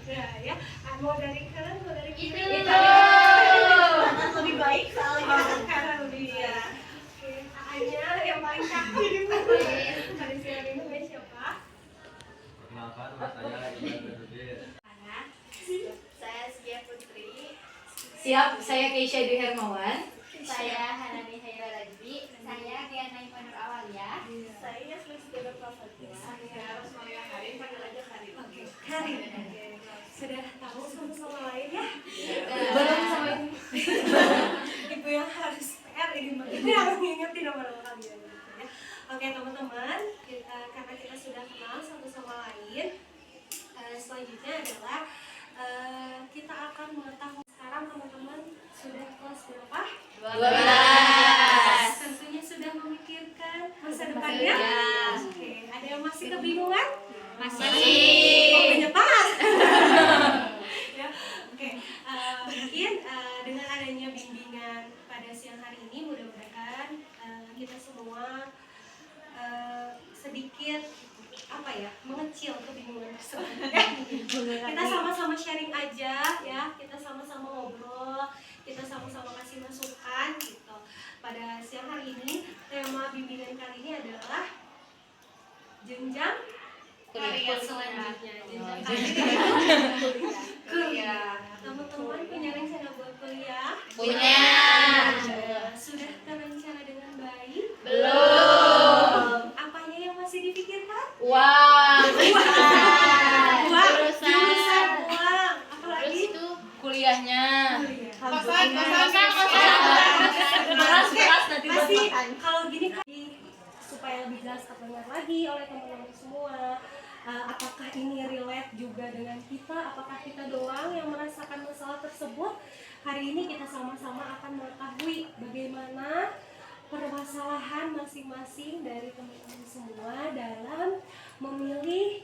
Ya. Mau dari kanan, mau dari kiri. Itu. Lebih baik soalnya karena lebih ya. Oke, A-nya yang paling cakep. Pada siang ini namanya siapa? Perkenalkan, saya Iman Badudin. Saya Sia Putri. Siap, saya Keisha Dwi Hermawan. Saya Hanani Hayra Rajbi. Saya Kiana Imanur Awalia. Saya Yasmin Sudara Prasetya. Saya Rosmalia Karim. Panggil aja Karim. Oke, Karin. Sudah tahu satu sama lain ya? Belum sama ini. Ibu yang harus PR ini Ibu yang mengingetin nama-nama kalian gitu ya. Oke teman-teman, karena kita sudah kenal satu sama lain, selanjutnya adalah kita akan mengetahui sekarang teman-teman sudah kelas berapa? 12. Tentunya sudah memikirkan masa depannya. Oke, ada yang masih kebingungan? Masih. Pokoknya pas. Ya, oke. Mungkin dengan adanya bimbingan pada siang hari ini, mudah-mudahan kita semua sedikit mengecil kebingungan tersebut. Kita sama-sama sharing aja ya, kita sama-sama ngobrol, kita sama-sama kasih masukan gitu. Pada siang hari ini tema bimbingan kali ini adalah jenjang karir selanjutnya, jenjang kuliah. Teman-teman punya rencana buat kuliah? Punya. Sudah terencana dengan baik? Belum. Apanya yang masih dipikirkan? Uang. Jurusan uang. Apalagi? Itu kuliahnya. Kosan. Beras nanti Pasti makan. kalau gini kan supaya lebih jelas terdengar lagi oleh teman-teman semua. Apakah ini relate juga dengan kita? Apakah kita doang yang merasakan masalah tersebut? Hari ini kita sama-sama akan mengetahui bagaimana permasalahan masing-masing dari teman-teman semua dalam memilih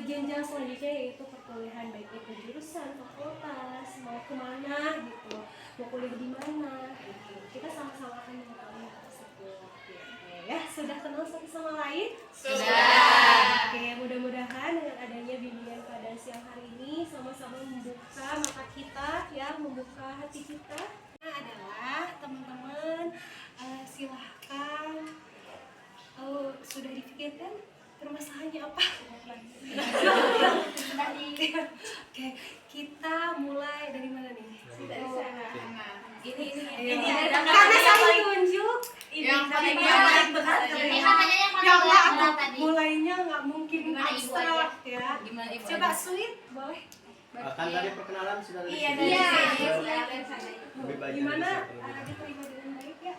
jenjang selanjutnya, yaitu perkuliahan, baik itu jurusan, fakultas, mau kemana gitu, mau kuliah di mana gitu. Kita sama-sama akan mengetahui hal tersebut gitu. Ya, sudah kenal satu sama lain? Sudah. Oke, mudah-mudahan dengan adanya bimbingan pada siang hari ini sama-sama membuka mata kita ya, membuka hati kita. Nah, adalah teman-teman silahkan sudah dipikirkan permasalahannya apa? Oke, kita mulai dari mana nih? Dari sana. Ini karena saya tunjuk Yang paling berat. Ini katanya yang paling Ya berat Allah, tadi. mulainya nggak mungkin Gimana Ibu abstrak ya. Gimana Ibu? Coba sweet boleh. Kan tadi perkenalan sudah dari Iya, sini. dari Iya. sana. Lebih baik Gimana dari situ. diterima dengan baik ya?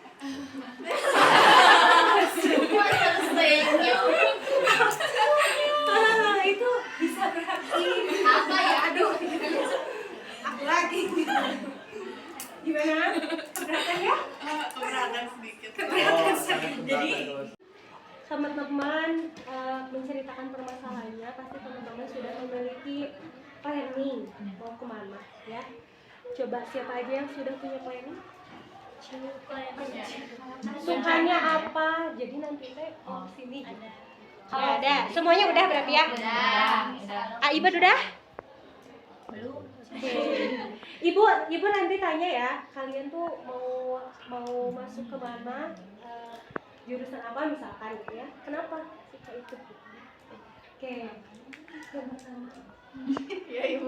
Itu bisa berarti Apa ya? aduh, aku lagi. Gimana? Keberatan ya? Keberatan sedikit. Keberatan sedikit. sangat Jadi berat, teman-teman menceritakan permasalahannya, pasti teman-teman sudah memiliki planning mau kemana ya. Coba siapa aja yang sudah punya planning? Sukanya apa? Jadi nanti teh sini. Ada. Semuanya udah berarti ya? Udah. Ibu udah? Belum. Ibu nanti tanya ya, kalian tuh mau masuk ke mana, jurusan apa misalkan gitu ya. Kenapa suka itu? Oke. Yang pertama. Ya Ibu.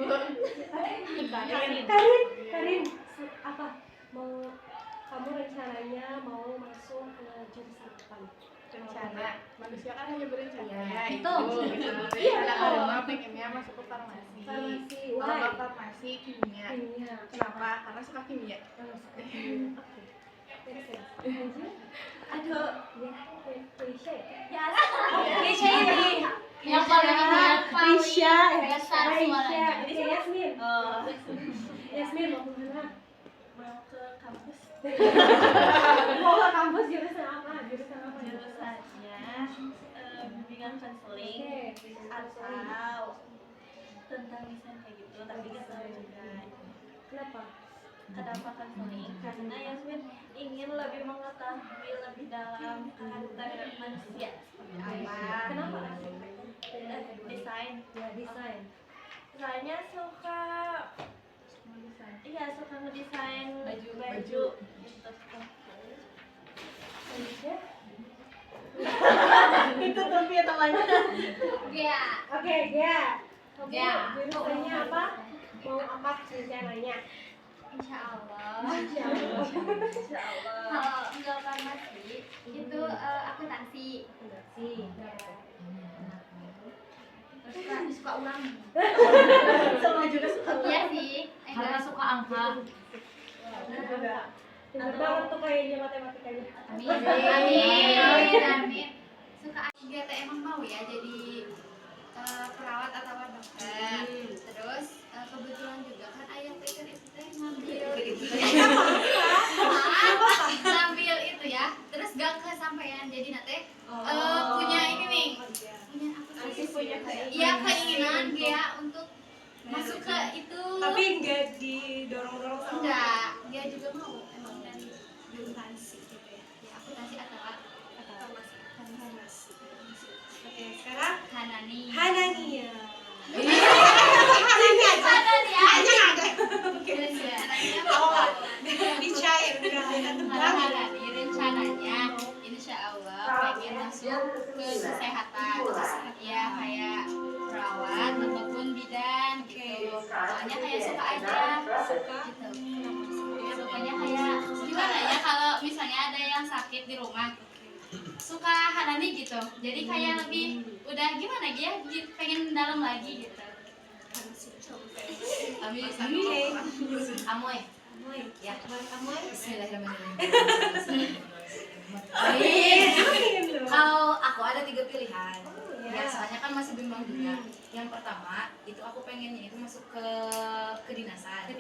Karin, apa? Kamu rencananya mau masuk ke jurusan apa? Rencana. Manusia kan hanya berencana. Ya, itu. Iya. Karena pengennya masuk ke farmasi. Farmasi. Kalau Why? farmasi kimia. Kimia. Kenapa? Karena suka kimia. Aduh, ya, Keisha ya? Ya. Keisha ini. Yang paling ingat Keisha, besar suaranya. Ini Yasmin. Yasmin mau kemana? Mau ke kampus. Mau ke kampus jurusan apa? Jurusannya bimbingan konseling Oke. atau tentang desain kayak gitu, tapi nggak tahu juga Kenapa? kenapa konseling, karena Yasmin ingin lebih mengetahui lebih dalam karakter manusia seperti apa. Kenapa? Desain. Ya, desain. Soalnya suka iya suka ngedesain Baju. gitu. Selanjutnya. Itu topi ya temannya. Gia. Oke, ya. Kamu Ya. jurusannya apa? Mau apa rencananya? Insya Allah. Insya Allah. Insya Allah. Kalau enggak farmasi itu akuntansi. Akuntansi. Terus suka ulang. Sama juga suka. Iya sih. Karena suka angka. Pintar banget tuh kayaknya matematikanya. Amin. Amin. Suka juga teh emang mau ya jadi perawat atau dokter. Terus kebetulan juga kan ayah teh kan itu teh ngambil itu ya. Terus gak kesampaian jadi nate punya ini nih. Punya apa sih? Punya Iya keinginan dia untuk masuk ke itu. Tapi enggak didorong-dorong sama Enggak, dia juga mau emang dari akuntansi gitu ya. Ya akuntansi atau farmasi. Oke, sekarang Hanani. Hanania. Dicair Hanani rencananya insya Allah pengen masuk ke kesehatan. Ya kayak perawat ataupun bidan gitu. Soalnya kayak suka aja. Gitu. Sukanya kayak gimana ya kalau misalnya ada yang sakit di rumah suka Hanani gitu, jadi kayak lebih udah gimana ya pengen dalam lagi gitu. Amin. Amoy. Ya. Bismillahirrahmanirrahim. Kalau aku ada 3 pilihan. Ya, soalnya kan masih bimbang juga. Yang pertama, itu aku pengennya itu masuk ke kedinasan.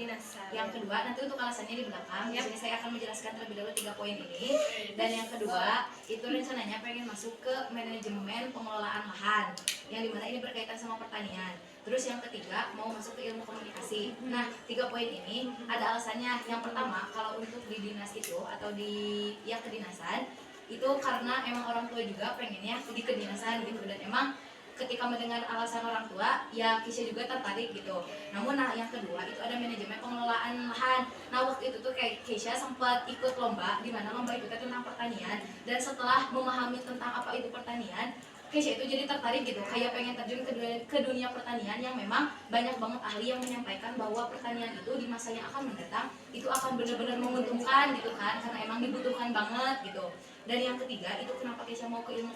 Yang kedua, nanti untuk alasannya di belakang. Di sini saya akan menjelaskan terlebih dahulu 3 poin ini. Dan yang kedua, itu rencananya pengen masuk ke manajemen pengelolaan lahan. Yang dimana ini berkaitan sama pertanian. Terus yang ketiga, mau masuk ke ilmu komunikasi. Nah, 3 poin ini ada alasannya. Yang pertama, kalau untuk di dinas itu atau di kedinasan, itu karena emang orang tua juga pengennya di kedinasan gitu, dan emang ketika mendengar alasan orang tua ya Kisha juga tertarik gitu. Namun yang kedua itu ada manajemen pengelolaan lahan. Nah waktu itu tuh kayak Kisha sempat ikut lomba, di mana lomba itu tentang pertanian, dan setelah memahami tentang apa itu pertanian, Kisha itu jadi tertarik gitu, kayak pengen terjun ke dunia pertanian yang memang banyak banget ahli yang menyampaikan bahwa pertanian itu di masa yang akan mendatang itu akan benar-benar menguntungkan gitu kan, karena emang dibutuhkan banget gitu. Dan yang ketiga itu kenapa Kisha mau ke ilmu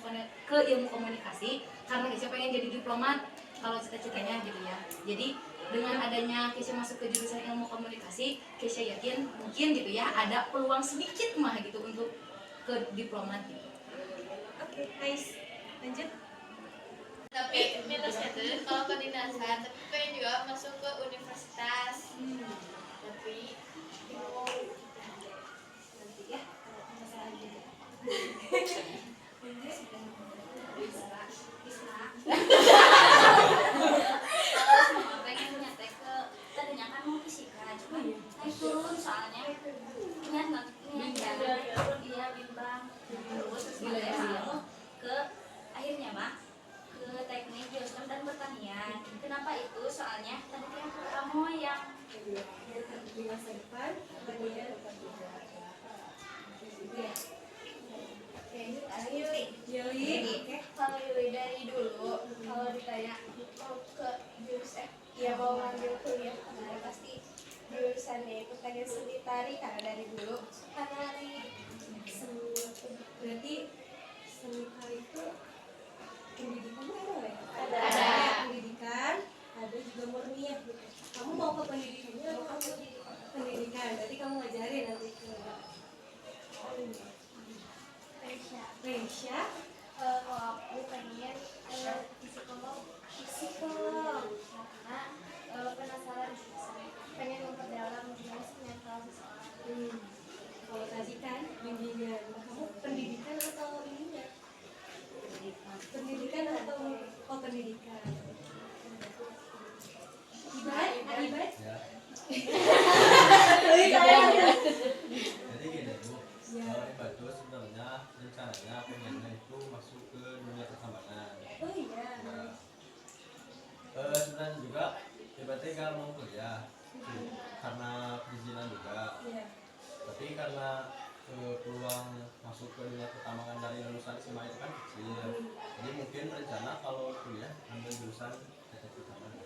komunikasi, karena Kisha pengen jadi diplomat kalau cita-citanya gitu ya. Jadi dengan adanya Kisha masuk ke jurusan ilmu komunikasi, Kisha yakin mungkin gitu ya ada peluang sedikit mah gitu untuk ke diplomat gitu. Oke, nice. Lanjut. Tapi minusnya tuh kalau kedinasan, tapi pengen juga masuk ke universitas. Tapi Nanti ya, kalau masalah gitu. pengen nyate ke tadinya kan mau fisika, cuma naik turun soalnya ingat dia bimbang. Terus ke akhirnya mah ke teknik geostem dan pertanian. Kenapa itu? Soalnya tadi yang kamu yang Di masa depan, kemudian Yuli. Oke. kalau Yuli dari dulu kalau ditanya mau ke jurusan Ya mau ngambil kuliah kemarin pasti jurusannya itu pengen seni tari karena dari dulu suka nari. Berarti seni tari itu pendidikannya ada nggak ya? Ada. Pendidikan, ada juga murni ya. Kamu mau ke pendidikannya atau kamu pendidikan? Berarti kamu ngajarin nanti ke Resya. Kalau aku pengen psikolog karena penasaran pengen memperdalam gimana sih mental seseorang. Kalau tadi kan bimbingan, kamu pendidikan atau ininya? Pendidikan atau pendidikan? Ibad? Jadi gini Bu, kalau di Batu sebenarnya rencananya pengennya itu nggak mau kuliah karena perizinan juga. Iya. Tapi karena peluang masuk ke dunia pertambangan dari lulusan SMA itu kan kecil. Jadi mungkin rencana kalau kuliah ambil jurusan teknik pertambangan.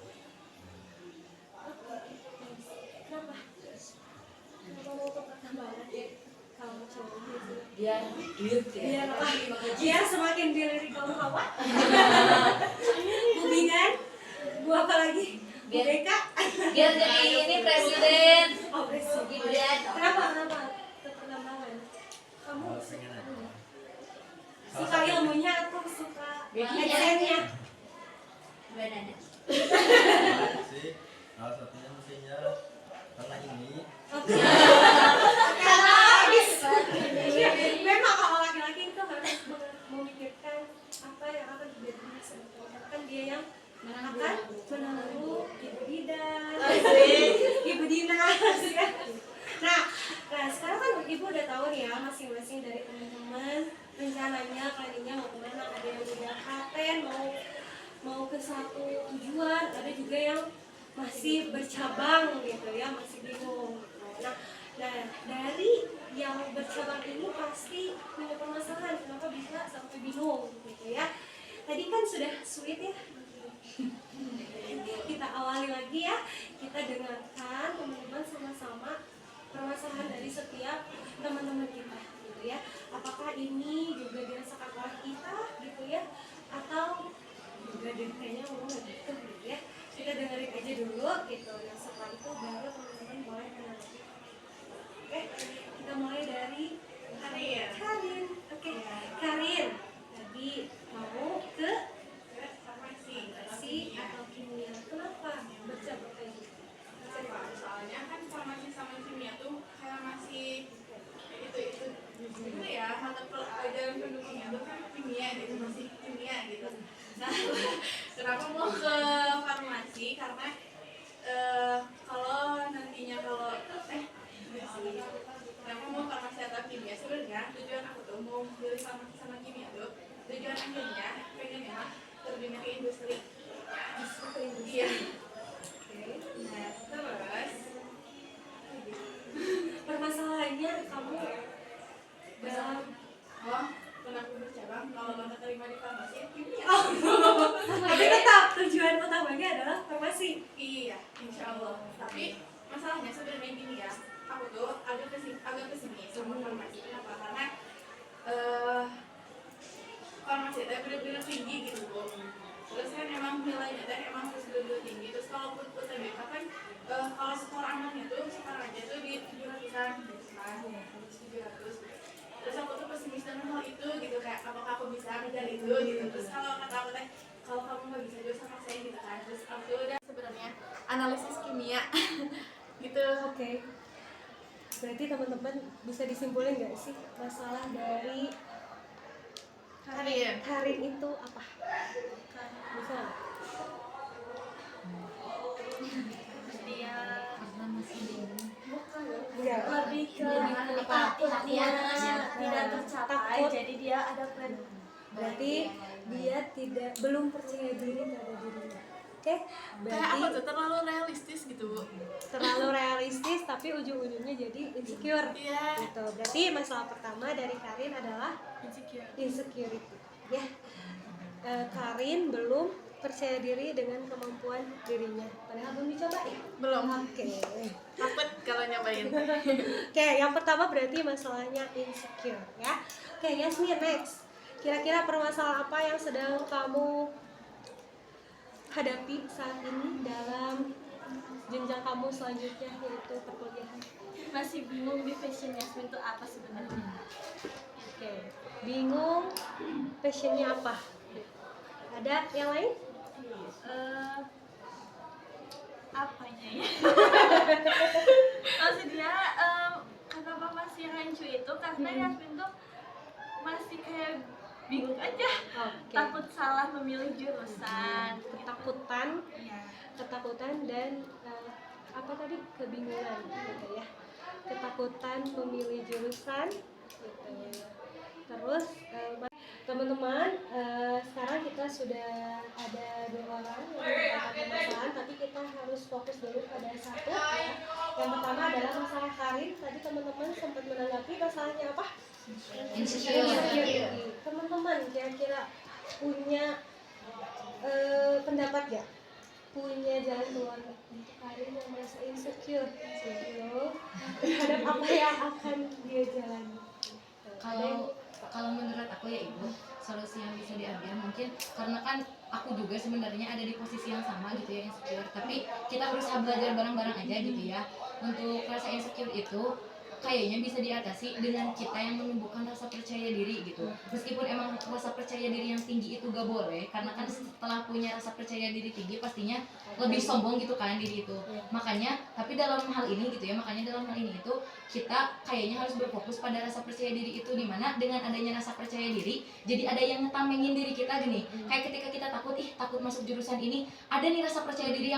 Kenapa? Kenapa mau ke pertambangan? Kalau cowok gitu. Biar duit ya. Biar semakin dilirik kaum hawa. Bu Binan, Bu apa lagi? Bu Biar- Beka. Biar jadi ini presiden. Oh, presiden. Gibran. Kenapa ke pertambangan? Kamu Pengen aja. suka ilmunya atau suka Bedinya. desainnya? Banana. Sih, salah satunya mesinnya karena ini. Karena habis. Memang kalau laki-laki itu harus memikirkan apa yang akan terjadi di masa depan. Kan dia yang akan menanggung ibu bidan, ibu dinas ya. Nah sekarang kan ibu udah tahu nih ya masing-masing dari teman-teman rencananya planningnya mau kemana. Ada yang udah paten mau ke satu tujuan, ada juga yang masih bercabang gitu ya, masih bingung. Nah dari yang bercabang ini pasti punya permasalahan kenapa bisa sampai bingung gitu ya. Tadi kan sudah sweet ya. Kita awali lagi ya, kita dengarkan teman-teman sama-sama permasalahan dari setiap teman-teman kita gitu ya. Apakah ini juga dirasakan oleh kita gitu ya, atau juga kayaknya ngomong gitu ya. Kita dengerin aja dulu gitu. Nah setelah itu baru teman-teman boleh menanggapi. Oke, kita mulai dari Karin. Oke, Karin. Tadi mau ke farmasi atau kimia. Kenapa bercabang kayak gitu? Soalnya kan farmasi sama kimia tuh kayak masih itu ya mata pelajaran pendukungnya tuh kan kimia gitu, masih kimia gitu. Nah kenapa mau ke farmasi karena kalau nantinya kenapa mau farmasi atau kimia sebenarnya tujuan aku tuh mau pilih farmasi sama kimia tuh tujuan akhirnya pengennya terjun ke industri. Iya. Nah, terus Permasalahannya kamu dalam pernah aku bercabang kalau nggak terima di farmasi kimia. tapi tetap tujuan utamanya adalah farmasi. Iya, insya Allah. Tapi masalahnya sebenarnya gini ya, aku tuh agak pesimis sama farmasi. Kenapa? Karena farmasi itu benar-benar tinggi gitu Bu. Terus kan emang nilainya dan emang harus benar-benar tinggi. Terus kalau UTBK kan kalau skor amannya tuh sekarang aja tuh di 700-an gitu kan, 700. Terus aku tuh pesimis dengan hal itu gitu, kayak apakah aku bisa ngejar itu gitu. Terus kalau kata aku teh kalau kamu nggak bisa juga sama saya gitu kan. Terus aku tuh udah sebenarnya analisis kimia gitu. Oke. Berarti teman-teman bisa disimpulin nggak sih masalah dari Karin itu apa? Bisa nggak? Dia Enggak. lebih ke Hati-hatian. tidak tercapai, Takut. jadi dia ada plan. Berarti dia belum percaya diri terhadap dirinya. Oke, Kayak aku berarti tuh terlalu realistis gitu Bu. terlalu realistis tapi ujung-ujungnya jadi insecure. Iya. Gitu. Berarti masalah pertama dari Karin adalah insecurity. Ya, Karin belum percaya diri dengan kemampuan dirinya. Padahal belum dicobain. Belum. Oke. Takut kalau nyobain. Oke, yang pertama berarti masalahnya insecure ya. Oke, Yasmin next. Kira-kira permasalahan apa yang sedang kamu hadapi saat ini dalam jenjang kamu selanjutnya yaitu perkuliahan? Masih bingung di fashion Yasmin itu apa sebenarnya. Oke, bingung passionnya apa? Ada yang lain? Apanya ya? Maksudnya kenapa masih rancu itu karena Yasmin tuh masih kayak bingung aja, Oke. takut salah memilih jurusan. Ketakutan dan apa tadi, kebingungan gitu ya, ketakutan memilih jurusan gitu. Terus teman-teman, sekarang kita sudah ada 2 orang yang mendapatkan permasalahan, tapi kita harus fokus dulu pada satu ya. Yang pertama adalah masalah karir. Tadi teman-teman sempat menanggapi masalahnya apa? Insecurity. Teman-teman kira-kira punya pendapat gak? Punya jalan keluar untuk karir yang merasa insecure terhadap apa yang akan dia jalani? Kalau menurut aku ya Ibu, solusi yang bisa diambil mungkin karena kan aku juga sebenarnya ada di posisi yang sama gitu ya, insecure, tapi kita berusaha belajar bareng-bareng aja gitu ya. Untuk rasa insecure itu kayaknya bisa diatasi dengan kita yang menumbuhkan rasa percaya diri gitu. Meskipun emang rasa percaya diri yang tinggi itu gak boleh, karena kan setelah punya rasa percaya diri tinggi pastinya lebih sombong gitu kan diri itu. Makanya, tapi dalam hal ini gitu ya, makanya dalam hal ini itu kita kayaknya harus berfokus pada rasa percaya diri itu, dimana dengan adanya rasa percaya diri, jadi ada yang ngetamengin diri kita gini. Kayak ketika kita takut masuk jurusan ini, ada nih rasa percaya diri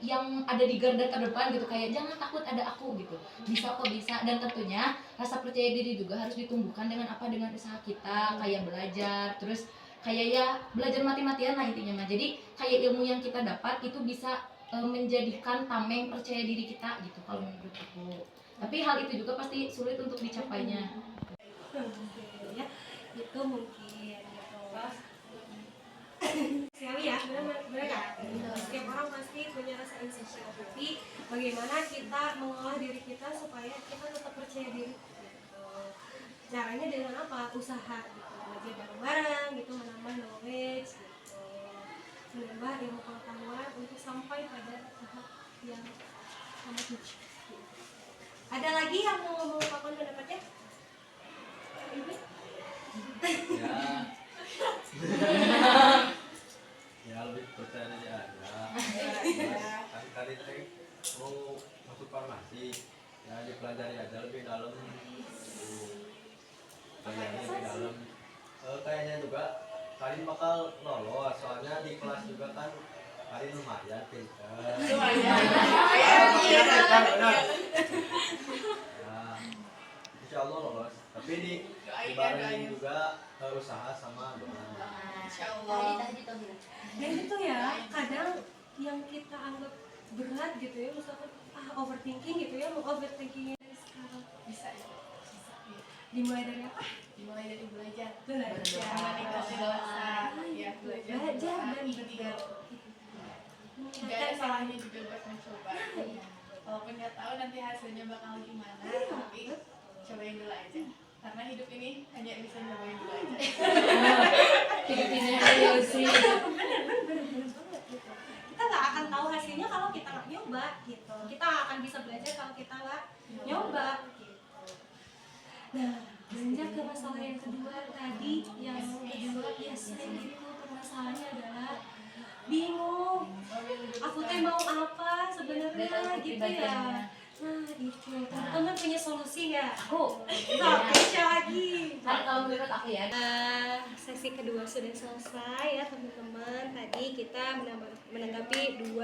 yang ada di garda terdepan gitu, kayak jangan takut, ada aku gitu. Bisa kok bisa. Dan tentunya rasa percaya diri juga harus ditumbuhkan dengan usaha kita, kayak belajar, terus kayak ya belajar mati-matian lah intinya mah. Jadi kayak ilmu yang kita dapat itu bisa menjadikan tameng percaya diri kita gitu kalau menurut aku. Tapi hal itu juga pasti sulit untuk dicapainya. Ya, itu mungkin gitu. Sekali ya, benar kan? Setiap orang pasti punya rasa insecure, tapi bagaimana kita mengolah diri kita supaya kita tetap percaya diri gitu. Caranya dengan apa? Usaha gitu, belajar bareng-bareng gitu, menambah knowledge gitu, menambah ilmu pengetahuan untuk sampai pada tahap yang amat tujuh. Ada lagi yang mau mengungkapkan pendapatnya? Ya lebih percaya diri aja. Kan tadi mau masuk farmasi, ya dipelajari aja lebih dalam, pelajari lebih dalam. Kayaknya juga Karin bakal lolos, soalnya di kelas juga kan Karin lumayan pintar. Insya Allah lolos, tapi dibarengin juga usaha sama doa. Dan itu ya kadang yang kita anggap berat gitu ya, misalkan overthinking gitu ya, mau overthinkingnya dari sekarang bisa ya. Dimulai dari apa? Dimulai dari belajar. Belajar Ya, belajar dan berdoa. Gak ada salahnya juga buat mencoba. Walaupun nggak tahu nanti hasilnya bakal gimana, tapi cobain dulu aja. Karena hidup ini hanya bisa nyobain dulu aja. Hidup ini hanya sih. Kita nggak akan tahu hasilnya kalau kita nggak nyoba gitu. Kita nggak akan bisa belajar kalau kita nggak nyoba gitu. Nah, beranjak ke masalah yang kedua tadi, yang kedua biasanya itu permasalahannya adalah bingung. Aku teh mau apa sebenarnya gitu ya. Nah itu, teman-teman punya solusi nggak? Aku Kesha lagi. kalau menurut aku ya, Sesi kedua sudah selesai ya teman-teman. Tadi kita menanggapi 2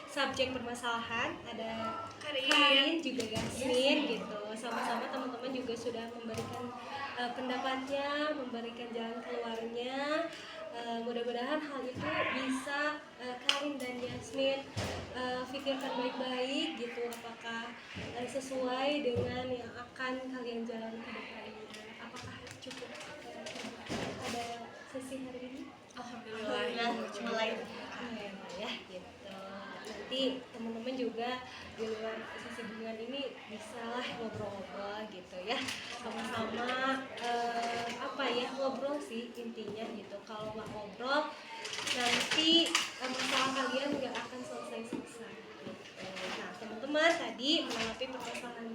subjek permasalahan, ada Karin juga Yasmin gitu. Sama-sama teman-teman juga sudah memberikan pendapatnya, memberikan jalan keluarnya. Mudah-mudahan hal itu bisa Karin dan Yasmin pikirkan baik-baik gitu, apakah sesuai dengan yang akan kalian jalani ke depannya. Apakah cukup pada sesi hari ini? Alhamdulillah mulai ya gitu. Nanti teman-teman juga di luar sesi bimbingan ini bisalah ngobrol-ngobrol gitu ya, sama-sama apa ya, ngobrol sih intinya gitu. Kalau nggak ngobrol nanti masalah kalian nggak akan selesai gitu. Nah teman-teman tadi menanggapi permasalahan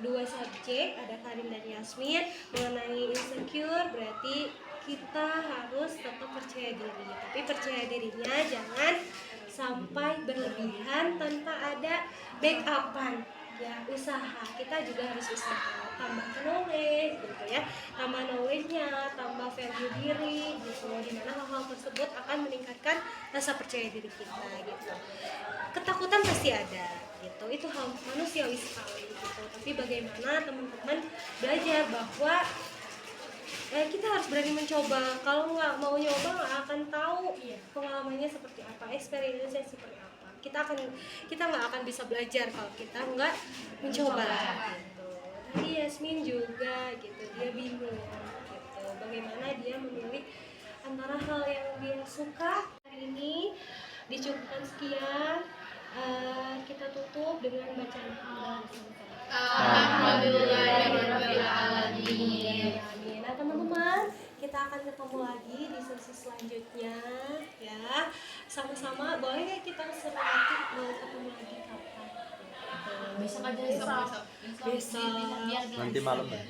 dua subjek, ada Karin dan Yasmin mengenai insecure. Berarti kita harus tetap percaya diri, tapi percaya dirinya jangan sampai berlebihan tanpa ada backupan ya. Usaha kita juga harus usaha, tambah knowledge gitu ya, tambah knowledge-nya, tambah value diri gitu, dimana hal-hal tersebut akan meningkatkan rasa percaya diri kita gitu. Ketakutan pasti ada gitu, itu hal manusiawi sekali gitu, tapi bagaimana teman-teman belajar bahwa kita harus berani mencoba. Kalau nggak mau nyoba nggak akan tahu pengalamannya seperti apa, experience-nya seperti apa. Kita nggak akan bisa belajar kalau kita nggak mencoba gitu. Tadi Yasmin juga gitu, dia bingung gitu bagaimana dia memilih antara hal yang dia suka. Hari ini dicukupkan sekian. Kita tutup dengan bacaan alhamdulillah. Alhamdulillahirobbilalamin. Nah teman-teman, kita akan ketemu lagi di sesi selanjutnya ya. Sama-sama boleh ya kita sepakati mau ketemu lagi kapan? Besok aja Besok. Nanti malam ya.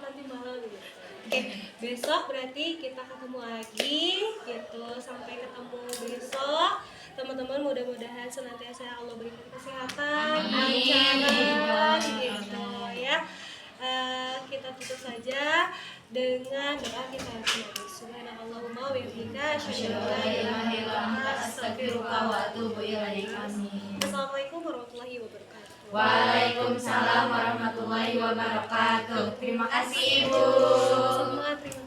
Nanti malam gitu. Oke, besok berarti kita ketemu lagi gitu. Sampai ketemu besok. Teman-teman mudah-mudahan senantiasa Allah berikan kesehatan, lancaran gitu ya. Kita tutup saja dengan doa kita yang sendiri. Subhanallahumma wa bihamdika asyhadu an la ilaha illa anta astaghfiruka wa atubu ilaik. Assalamualaikum warahmatullahi wabarakatuh. Waalaikumsalam warahmatullahi wabarakatuh. Terima kasih Ibu. Semua terima